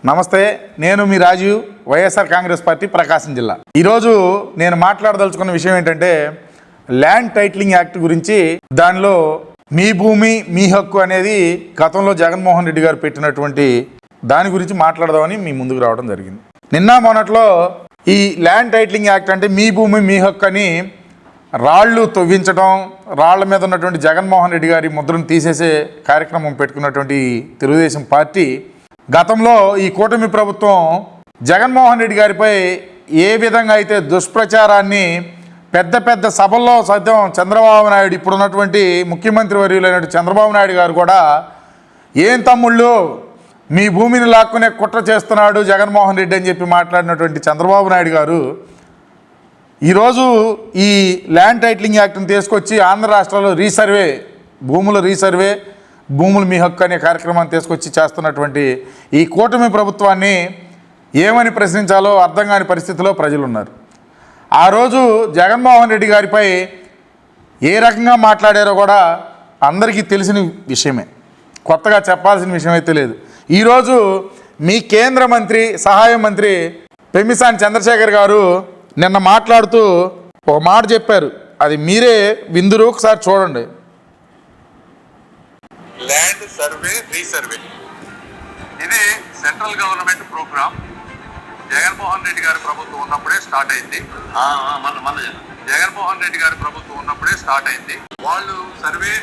నమస్తే, నేను మీ రాజీవ్, వైఎస్ఆర్ కాంగ్రెస్ పార్టీ, ప్రకాశం జిల్లా. ఈరోజు నేను మాట్లాడదలుచుకున్న విషయం ఏంటంటే ల్యాండ్ టైటిలింగ్ యాక్ట్ గురించి. దానిలో మీ భూమి మీ హక్కు అనేది గతంలో జగన్మోహన్ రెడ్డి గారు పెట్టినటువంటి దాని గురించి మాట్లాడదామని మీ ముందుకు రావడం జరిగింది. నిన్న మొన్నట్లో ఈ ల్యాండ్ టైటిలింగ్ యాక్ట్ అంటే మీ భూమి మీ హక్కు అని రాళ్ళు తవ్వించడం, రాళ్ల మీద ఉన్నటువంటి జగన్మోహన్ రెడ్డి గారి ముద్రను తీసేసే కార్యక్రమం పెట్టుకున్నటువంటి తెలుగుదేశం పార్టీ గతంలో ఈ కూటమి ప్రభుత్వం జగన్మోహన్ రెడ్డి గారిపై ఏ విధంగా అయితే దుష్ప్రచారాన్ని పెద్ద పెద్ద సభల్లో సైతం చంద్రబాబు నాయుడు, ఇప్పుడున్నటువంటి ముఖ్యమంత్రి వర్యులైన చంద్రబాబు నాయుడు గారు కూడా ఏం తమ్ముళ్ళు మీ భూమిని లాక్కునే కుట్ర చేస్తున్నాడు జగన్మోహన్ రెడ్డి అని చెప్పి మాట్లాడినటువంటి చంద్రబాబు నాయుడు గారు ఈరోజు ఈ ల్యాండ్ టైటిలింగ్ యాక్ట్ని తీసుకొచ్చి ఆంధ్ర రాష్ట్రంలో భూములు మీ హక్కు అనే కార్యక్రమాన్ని తీసుకొచ్చి చేస్తున్నటువంటి ఈ కూటమి ప్రభుత్వాన్ని ఏమని ప్రశ్నించాలో అర్థం కాని పరిస్థితిలో ప్రజలు ఉన్నారు. ఆ రోజు జగన్మోహన్ రెడ్డి గారిపై ఏ రకంగా మాట్లాడారో కూడా అందరికీ తెలిసిన విషయమే, కొత్తగా చెప్పాల్సిన విషయం అయితే లేదు. ఈరోజు మీ కేంద్ర మంత్రి, సహాయ మంత్రి పెమ్మిసాని చంద్రశేఖర్ గారు నిన్న మాట్లాడుతూ ఒక మాట చెప్పారు, అది మీరే విందురు, ఒకసారి చూడండి. ల్యాండ్ సర్వే రీసర్వే ఇది central government program. Jaganmohan Reddy గారి ప్రభుత్వం ఉన్నప్పుడే స్టార్ట్ అయింది. జగన్మోహన్ రెడ్డి గారి ప్రభుత్వం ఉన్నప్పుడే స్టార్ట్ అయింది. వాళ్ళు సర్వే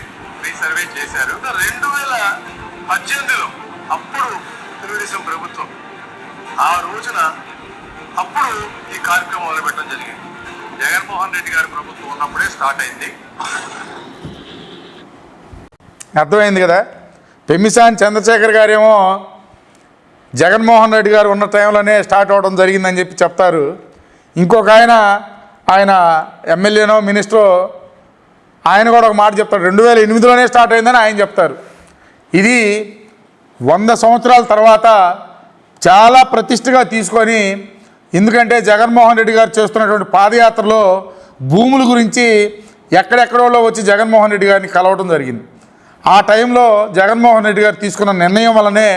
రీసర్వే చేశారు 2018లో. అప్పుడు తెలుగుదేశం ప్రభుత్వం ఆ రోజున అప్పుడు ఈ కార్యక్రమం మొదలుపెట్టడం జరిగింది. జగన్మోహన్ రెడ్డి గారి ప్రభుత్వం ఉన్నప్పుడే స్టార్ట్ అయింది. అర్థమైంది కదా. పెమ్మిసాని చంద్రశేఖర్ గారేమో జగన్మోహన్ రెడ్డి గారు ఉన్న టైంలోనే స్టార్ట్ అవ్వడం జరిగిందని చెప్పి చెప్తారు. ఇంకొక ఆయన ఎమ్మెల్యేనో మినిస్టరో ఆయన కూడా ఒక మాట చెప్తారు, 2008లోనే స్టార్ట్ అయిందని ఆయన చెప్తారు. ఇది 100 సంవత్సరాల తర్వాత చాలా ప్రతిష్టగా తీసుకొని, ఎందుకంటే జగన్మోహన్ రెడ్డి గారు చేస్తున్నటువంటి పాదయాత్రలో భూముల గురించి ఎక్కడెక్కడో వచ్చి జగన్మోహన్ రెడ్డి గారిని కలవడం జరిగింది. ఆ టైంలో జగన్మోహన్ రెడ్డి గారు తీసుకున్న నిర్ణయం వల్లనే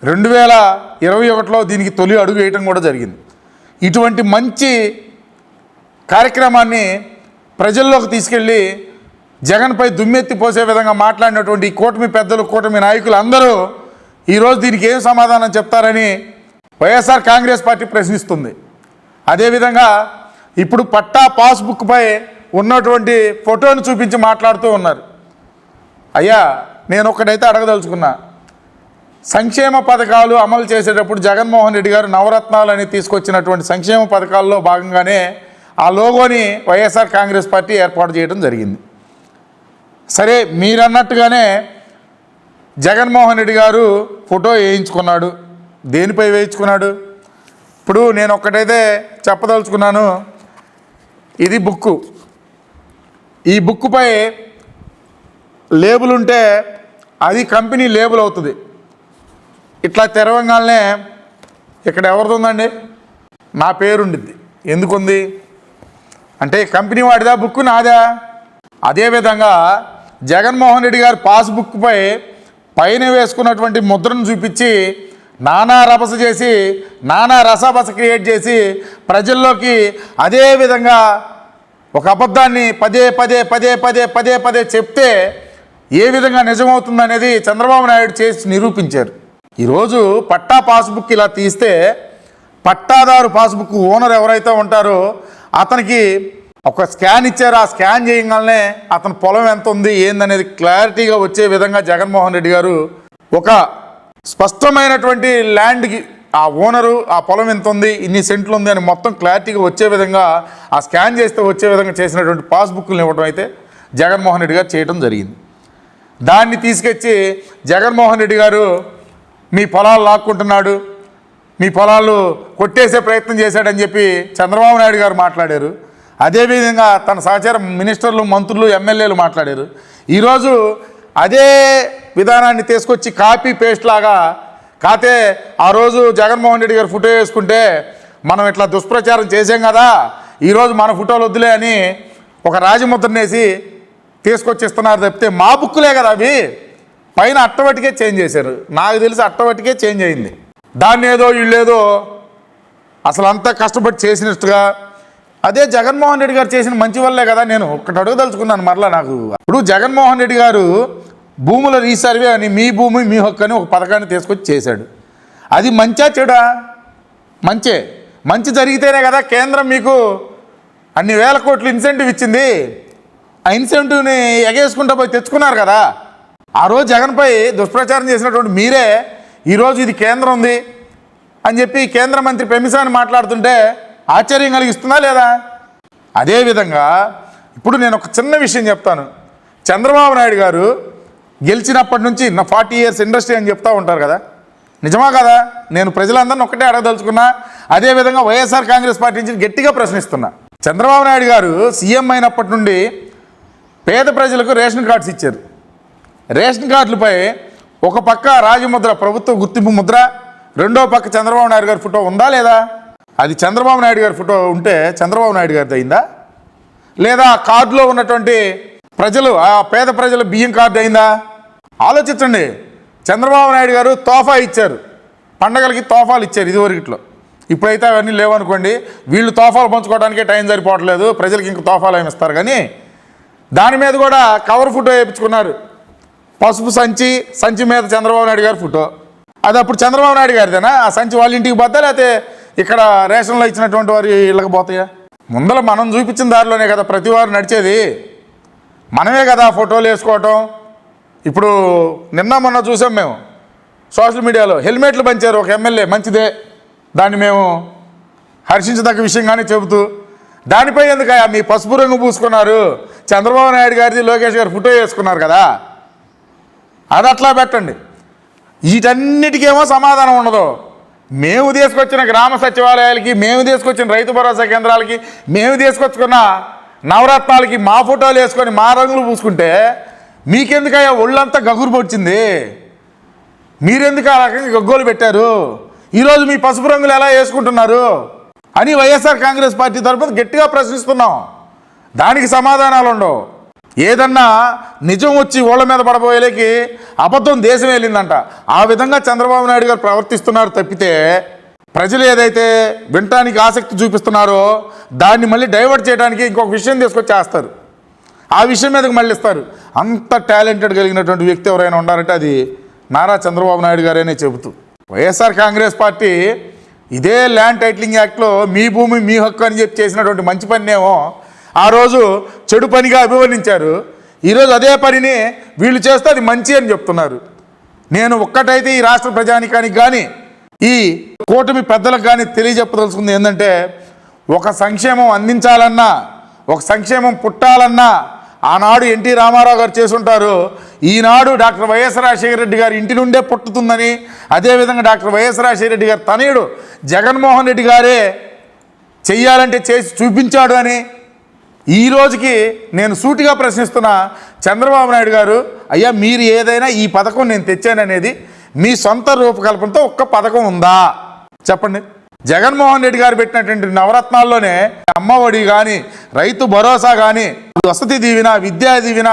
2021లో దీనికి తొలి అడుగు వేయటం కూడా జరిగింది. ఇటువంటి మంచి కార్యక్రమాన్ని ప్రజల్లోకి తీసుకెళ్ళి జగన్పై దుమ్మెత్తి పోసే విధంగా మాట్లాడినటువంటి కూటమి పెద్దలు, కూటమి నాయకులు అందరూ ఈరోజు దీనికి ఏం సమాధానం చెప్తారని వైఎస్ఆర్ కాంగ్రెస్ పార్టీ ప్రశ్నిస్తుంది. అదేవిధంగా ఇప్పుడు పట్టా పాస్బుక్పై ఉన్నటువంటి ఫోటోను చూపించి మాట్లాడుతూ ఉన్నారు. అయ్యా, నేను ఒక్కడైతే అడగదలుచుకున్నా, సంక్షేమ పథకాలు అమలు చేసేటప్పుడు జగన్మోహన్ రెడ్డి గారు నవరత్నాలు అని తీసుకొచ్చినటువంటి సంక్షేమ పథకాల్లో భాగంగానే ఆ లోగోని వైఎస్ఆర్ కాంగ్రెస్ పార్టీ ఏర్పాటు చేయడం జరిగింది. సరే, మీరన్నట్టుగానే జగన్మోహన్ రెడ్డి గారు ఫోటో వేయించుకున్నాడు. దేనిపై వేయించుకున్నాడు? ఇప్పుడు నేను ఒక్కటైతే చెప్పదలుచుకున్నాను. ఇది బుక్కు. ఈ బుక్కుపై లేబుల్ ఉంటే అది కంపెనీ లేబుల్ అవుతుంది. ఇట్లా తెరవంగానే ఇక్కడ ఎవరిది ఉందండి? నా పేరు ఉండిద్ది. ఎందుకుంది అంటే కంపెనీ వాడిదా, బుక్ నాదా? అదేవిధంగా జగన్మోహన్ రెడ్డి గారు పాస్బుక్పై పైన వేసుకున్నటువంటి ముద్రను చూపించి నానా రభస చేసి, నానా రసబస క్రియేట్ చేసి ప్రజల్లోకి అదే విధంగా ఒక అబద్ధాన్ని పదే పదే చెప్తే ఏ విధంగా నిజమవుతుందనేది చంద్రబాబు నాయుడు చేసి నిరూపించారు. ఈరోజు పట్టా పాస్బుక్ ఇలా తీస్తే పట్టాదారు పాస్బుక్ ఓనర్ ఎవరైతే ఉంటారో అతనికి ఒక స్కాన్ ఇచ్చారు. ఆ స్కాన్ చేయగానే అతని పొలం ఎంత ఉంది ఏందనేది క్లారిటీగా వచ్చే విధంగా జగన్మోహన్ రెడ్డి గారు ఒక స్పష్టమైనటువంటి ల్యాండ్కి ఆ ఓనరు ఆ పొలం ఎంత ఉంది, ఇన్ని సెంట్లు ఉంది అని మొత్తం క్లారిటీగా వచ్చే విధంగా ఆ స్కాన్ చేస్తే వచ్చే విధంగా చేసినటువంటి పాస్బుక్లను ఇవ్వడం అయితే జగన్మోహన్ రెడ్డి గారు చేయడం జరిగింది. దాన్ని తీసుకొచ్చి జగన్మోహన్ రెడ్డి గారు మీ పొలాలు లాక్కుంటున్నాడు, మీ పొలాలు కొట్టేసే ప్రయత్నం చేశాడని చెప్పి చంద్రబాబు నాయుడు గారు మాట్లాడారు. అదేవిధంగా తన సహచార మినిస్టర్లు, మంత్రులు, ఎమ్మెల్యేలు మాట్లాడారు. ఈరోజు అదే విధానాన్ని తీసుకొచ్చి కాపీ పేస్ట్ లాగా కాతే ఆ రోజు జగన్మోహన్ రెడ్డి గారు ఫోటో వేసుకుంటే మనం ఇట్లా దుష్ప్రచారం చేసాం కదా, ఈరోజు మన ఫోటోలు వద్దులే అని ఒక రాజముద్రనేసి తీసుకొచ్చిస్తున్నారు తప్పితే మా బుక్కులే కదా అవి. పైన అట్టవటికే చేంజ్ చేశారు. నాకు తెలిసి అట్టవటికే చేంజ్ అయింది. దాన్ని ఏదో వీళ్ళేదో అసలు అంతా కష్టపడి చేసినట్టుగా. అదే జగన్మోహన్ రెడ్డి గారు చేసిన మంచి వల్లే కదా. నేను ఒక్కటి అడగదలుచుకున్నాను మరలా. నాకు ఇప్పుడు జగన్మోహన్ రెడ్డి గారు భూముల రీసర్వే అని, మీ భూమి మీ హక్కు అని ఒక పథకాన్ని తీసుకొచ్చి చేశాడు. అది మంచా చెడా? మంచే. మంచి జరిగితేనే కదా కేంద్రం మీకు అన్ని వేల కోట్లు ఇన్సెంటివ్ ఇచ్చింది. ఆ ఇన్సెంటివ్ని ఎగేసుకుంటూ పోయి తెచ్చుకున్నారు కదా. ఆ రోజు జగన్పై దుష్ప్రచారం చేసినటువంటి మీరే ఈరోజు ఇది కేంద్రం ఉంది అని చెప్పి కేంద్ర మంత్రి పెమిసాని మాట్లాడుతుంటే ఆశ్చర్యం కలిగిస్తుందా లేదా? అదేవిధంగా ఇప్పుడు నేను ఒక చిన్న విషయం చెప్తాను. చంద్రబాబు నాయుడు గారు గెలిచినప్పటి నుంచి 40 years ఇండస్ట్రీ అని చెప్తూ ఉంటారు కదా, నిజమా కదా? నేను ప్రజలందరినీ ఒక్కటే అడగదలుచుకున్నా. అదేవిధంగా వైఎస్ఆర్ కాంగ్రెస్ పార్టీ నుంచి గట్టిగా ప్రశ్నిస్తున్నా. చంద్రబాబు నాయుడు గారు సీఎం అయినప్పటి నుండి పేద ప్రజలకు రేషన్ కార్డ్స్ ఇచ్చారు. రేషన్ కార్డులపై ఒక పక్క రాజముద్ర ప్రభుత్వ గుర్తింపు ముద్ర, రెండో పక్క చంద్రబాబు నాయుడు గారి ఫోటో ఉందా లేదా? అది చంద్రబాబు నాయుడు గారి ఫోటో ఉంటే చంద్రబాబు నాయుడు గారిది అయిందా? లేదా కార్డులో ఉన్నటువంటి ప్రజలు, ఆ పేద ప్రజల బియ్యం కార్డు అయిందా? ఆలోచించండి. చంద్రబాబు నాయుడు గారు తోఫా ఇచ్చారు, పండగలకి తోఫాలు ఇచ్చారు ఇదివరకిట్లో. ఇప్పుడైతే అవన్నీ లేవనుకోండి. వీళ్ళు తోఫాలు పంచుకోవడానికే టైం సరిపోవట్లేదు, ప్రజలకి ఇంక తోఫాలు ఏమి ఇస్తారు. కానీ దాని మీద కూడా కవర్ ఫోటో వేయించుకున్నారు. పసుపు సంచి మీద చంద్రబాబు నాయుడు గారి ఫోటో. అది అప్పుడు చంద్రబాబు నాయుడు గారిదేనా? ఆ సంచి వాళ్ళ ఇంటికి పోతా, లేకపోతే ఇక్కడ రేషన్లో ఇచ్చినటువంటి వారి ఇళ్ళకి పోతాయా? ముందర మనం చూపించిన దారిలోనే కదా ప్రతి వారు నడిచేది. మనమే కదా ఫోటోలు వేసుకోవటం. ఇప్పుడు నిన్న మొన్న చూసాం మేము సోషల్ మీడియాలో హెల్మెట్లు పంచారు ఒక ఎమ్మెల్యే, మంచిదే, దాన్ని మేము హర్షించదగ్గ విషయంగానే చెబుతూ, దానిపై ఎందుకయ్యా మీ పసుపు రంగు పూసుకున్నారు? చంద్రబాబు నాయుడు గారిది లోకేష్ గారు ఫోటో వేసుకున్నారు కదా, అది అట్లా పెట్టండి. వీటన్నిటికేమో సమాధానం ఉండదు. మేము తీసుకొచ్చిన గ్రామ సచివాలయాలకి, మేము తీసుకొచ్చిన రైతు భరోసా కేంద్రాలకి, మేము తీసుకొచ్చుకున్న నవరత్నాలకి మా ఫోటోలు వేసుకొని మా రంగులు పూసుకుంటే మీకెందుకయ్యా ఒళ్ళంతా గగురు పొడిచింది? మీరెందుకు ఆ రకంగా గగ్గోలు పెట్టారు? ఈరోజు మీ పసుపు రంగులు ఎలా వేసుకుంటున్నారు అని వైఎస్ఆర్ కాంగ్రెస్ పార్టీ తరఫున గట్టిగా ప్రశ్నిస్తున్నాం. దానికి సమాధానాలు ఉండవు. ఏదన్నా నిజం వచ్చి ఓళ్ళ మీద పడబోయేలేకి అబద్ధం దేశం వెళ్ళిందంట. ఆ విధంగా చంద్రబాబు నాయుడు గారు ప్రవర్తిస్తున్నారు తప్పితే, ప్రజలు ఏదైతే వినటానికి ఆసక్తి చూపిస్తున్నారో దాన్ని మళ్ళీ డైవర్ట్ చేయడానికి ఇంకొక విషయం తీసుకొచ్చేస్తారు. ఆ విషయం మీదకి మళ్ళీ ఇస్తారు. అంత టాలెంటెడ్ కలిగినటువంటి వ్యక్తి ఎవరైనా ఉన్నారంటే అది నారా చంద్రబాబు నాయుడు గారేనే చెబుతూ. వైఎస్ఆర్ కాంగ్రెస్ పార్టీ ఇదే ల్యాండ్ టైటిలింగ్ యాక్ట్లో మీ భూమి మీ హక్కు అని చెప్పి చేసినటువంటి మంచి పనినేమో ఆ రోజు చెడు పనిగా అభివర్ణించారు. ఈరోజు అదే పనిని వీళ్ళు చేస్తే అది మంచి అని చెప్తున్నారు. నేను ఒక్కటైతే ఈ రాష్ట్ర ప్రజానికానికి కానీ ఈ కూటమి పెద్దలకు కానీ తెలియజెప్పదలుచుకుంది ఏంటంటే, ఒక సంక్షేమం అందించాలన్నా, ఒక సంక్షేమం పుట్టాలన్నా ఆనాడు ఎన్టీ రామారావు గారు చేసుంటారు. ఈనాడు డాక్టర్ వైఎస్ రాజశేఖర రెడ్డి గారి ఇంటి నుండే పుట్టుతుందని, అదేవిధంగా డాక్టర్ వైఎస్ రాజశేఖర రెడ్డి గారి తనయుడు జగన్మోహన్ రెడ్డి గారే చెయ్యాలంటే చేసి చూపించాడు అని ఈ రోజుకి నేను సూటిగా ప్రశ్నిస్తున్నా. చంద్రబాబు నాయుడు గారు, అయ్యా మీరు ఏదైనా ఈ పథకం నేను తెచ్చాననేది మీ సొంత రూపకల్పనతో ఒక్క పథకం ఉందా చెప్పండి? జగన్మోహన్ రెడ్డి గారు పెట్టినటువంటి నవరత్నాల్లోనే అమ్మఒడి కానీ, రైతు భరోసా కానీ, వసతి దీవెన, విద్యా దీవెన,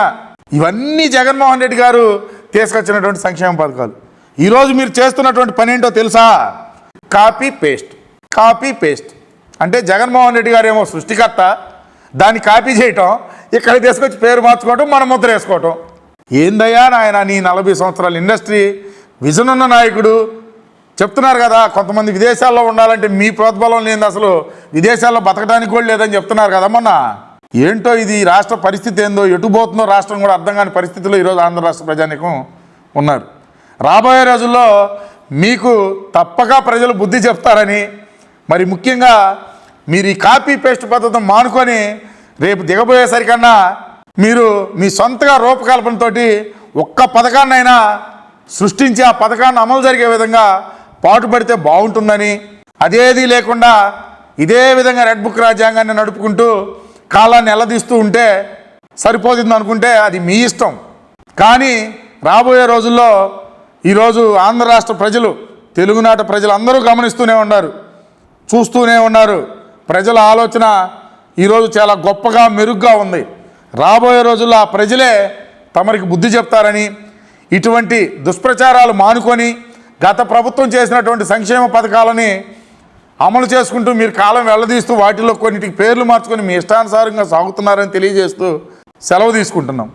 ఇవన్నీ జగన్మోహన్ రెడ్డి గారు తీసుకొచ్చినటువంటి సంక్షేమ పథకాలు. ఈరోజు మీరు చేస్తున్నటువంటి పని ఏంటో తెలుసా? Copy paste. అంటే జగన్మోహన్ రెడ్డి గారు ఏమో సృష్టికర్త, దాన్ని కాపీ చేయటం, ఇక్కడ తీసుకొచ్చి పేరు మార్చుకోవటం, మన ముద్ర వేసుకోవటం. ఏందయ్యా నాయన నీ 40 సంవత్సరాల ఇండస్ట్రీ, విజన్ ఉన్న నాయకుడు. చెప్తున్నారు కదా కొంతమంది విదేశాల్లో ఉండాలంటే మీ ప్రోద్బలం లేని అసలు విదేశాల్లో బతకడానికి కూడా లేదని చెప్తున్నారు కదా మొన్న. ఏంటో ఇది రాష్ట్ర పరిస్థితి ఏందో, ఎటు పోతుందో రాష్ట్రం కూడా అర్థం కాని పరిస్థితిలో ఈరోజు ఆంధ్ర రాష్ట్ర ప్రజానీకం ఉన్నారు. రాబోయే రోజుల్లో మీకు తప్పక ప్రజలు బుద్ధి చెప్తారని, మరి ముఖ్యంగా మీరు ఈ కాపీ పేస్ట్ పద్ధతిని మానుకొని రేపు దిగబోయేసరికన్నా మీరు మీ సొంతగా రూపకల్పనతో ఒక్క పథకాన్నైనా సృష్టించి ఆ పథకాన్ని అమలు జరిగే విధంగా పాటుపడితే బాగుంటుందని, అదేది లేకుండా ఇదే విధంగా రెడ్ బుక్ రాజ్యాంగాన్ని నడుపుకుంటూ కాలాన్ని ఎల్లదీస్తూ ఉంటే సరిపోతుంది అనుకుంటే అది మీ ఇష్టం. కానీ రాబోయే రోజుల్లో ఈరోజు ఆంధ్ర రాష్ట్ర ప్రజలు, తెలుగునాట ప్రజలు అందరూ గమనిస్తూనే ఉన్నారు, చూస్తూనే ఉన్నారు. ప్రజల ఆలోచన ఈరోజు చాలా గొప్పగా మెరుగ్గా ఉంది. రాబోయే రోజుల్లో ఆ ప్రజలే తమరికి బుద్ధి చెప్తారని, ఇటువంటి దుష్ప్రచారాలు మానుకొని గత ప్రభుత్వం చేసినటువంటి సంక్షేమ పథకాలని అమలు చేసుకుంటూ మీరు కాలం వెళ్ళదీస్తూ వాటిలో కొన్నిటికి పేర్లు మార్చుకొని మీ ఇష్టానుసారంగా సాగుతున్నారని తెలియజేస్తూ సెలవు తీసుకుంటున్నాం.